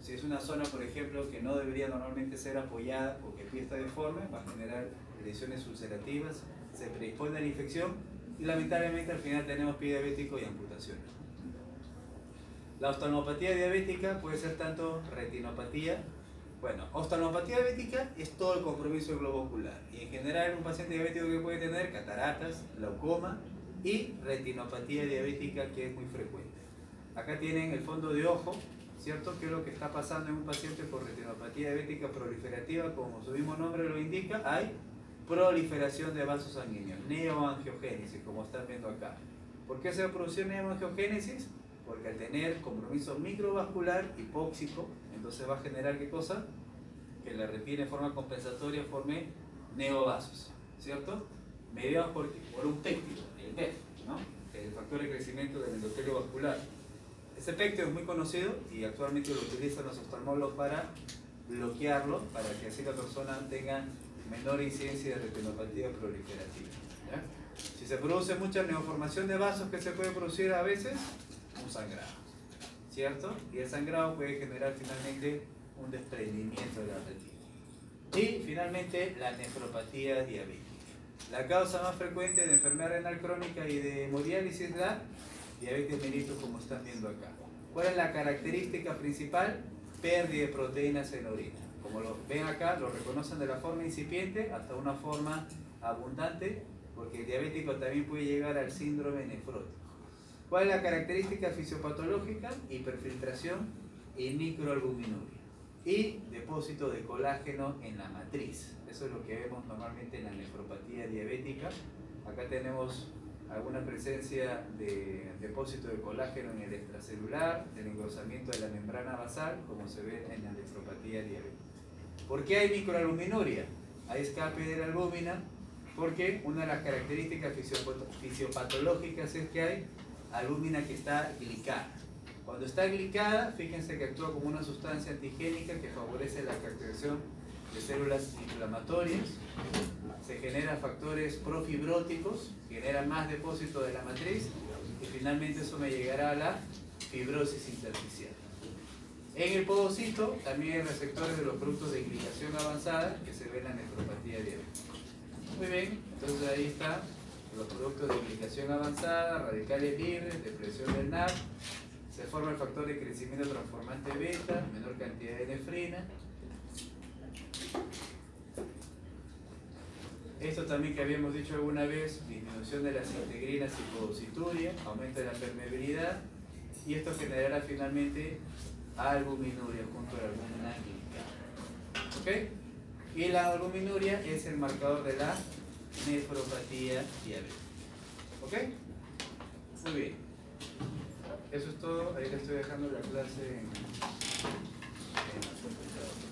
Si es una zona, por ejemplo, que no debería normalmente ser apoyada porque el pie está deforme, va a generar lesiones ulcerativas, se predispone a la infección y lamentablemente al final tenemos pie diabético y amputaciones. La oftalmopatía diabética puede ser tanto retinopatía Bueno, oftalmopatía diabética es todo el compromiso del globo ocular. Y en general un paciente diabético que puede tener cataratas, glaucoma y retinopatía diabética, que es muy frecuente. Acá tienen el fondo de ojo, ¿cierto? ¿Qué es lo que está pasando en un paciente con retinopatía diabética proliferativa? Como su mismo nombre lo indica, hay proliferación de vasos sanguíneos, neoangiogénesis, como están viendo acá. ¿Por qué se va a producir neoangiogénesis? Porque al tener compromiso microvascular hipóxico, entonces va a generar ¿qué cosa? Que la retina en forma compensatoria forme neovasos, ¿cierto? Mediados por un péptido, el PEP, ¿no? El factor de crecimiento del endotelio vascular. Ese péptido es muy conocido y actualmente lo utilizan los oftalmólogos para bloquearlo, para que así la persona tenga menor incidencia de retinopatía proliferativa, ¿ya? Si se produce mucha neoformación de vasos, ¿qué se puede producir a veces? Un sangrado, ¿cierto? Y el sangrado puede generar finalmente un desprendimiento de la retina. Y finalmente la nefropatía diabética. La causa más frecuente de enfermedad renal crónica y de hemodiálisis es la diabetes mellitus, como están viendo acá. ¿Cuál es la característica principal? Pérdida de proteínas en la orina. Como lo ven acá, lo reconocen de la forma incipiente hasta una forma abundante, porque el diabético también puede llegar al síndrome nefrótico. ¿Cuál es la característica fisiopatológica? Hiperfiltración y microalbuminuria. Y depósito de colágeno en la matriz. Eso es lo que vemos normalmente en la nefropatía diabética. Acá tenemos alguna presencia de depósito de colágeno en el extracelular, del engrosamiento de la membrana basal, como se ve en la nefropatía diabética. ¿Por qué hay microalbuminuria? Hay escape de la albúmina, porque una de las características fisiopatológicas es que hay albúmina que está glicada. Cuando está glicada, fíjense que actúa como una sustancia antigénica que favorece la captación de células inflamatorias, se generan factores profibróticos, generan más depósito de la matriz y finalmente eso me llegará a la fibrosis intersticial. En el podocito también hay receptores de los productos de glicación avanzada que se ven en la nefropatía diabética. Muy bien, entonces ahí están los productos de glicación avanzada, radicales libres, depresión del NAP, se forma el factor de crecimiento transformante beta, menor cantidad de nefrina. Esto también que habíamos dicho alguna vez, disminución de las integrinas y podocituria, aumento de la permeabilidad, y esto generará finalmente albuminuria junto a la albúmina glicada. ¿Ok? Y la albuminuria es el marcador de la nefropatía diabética. ¿Ok? Muy bien. Eso es todo. Ahí le estoy dejando la clase en la computadora.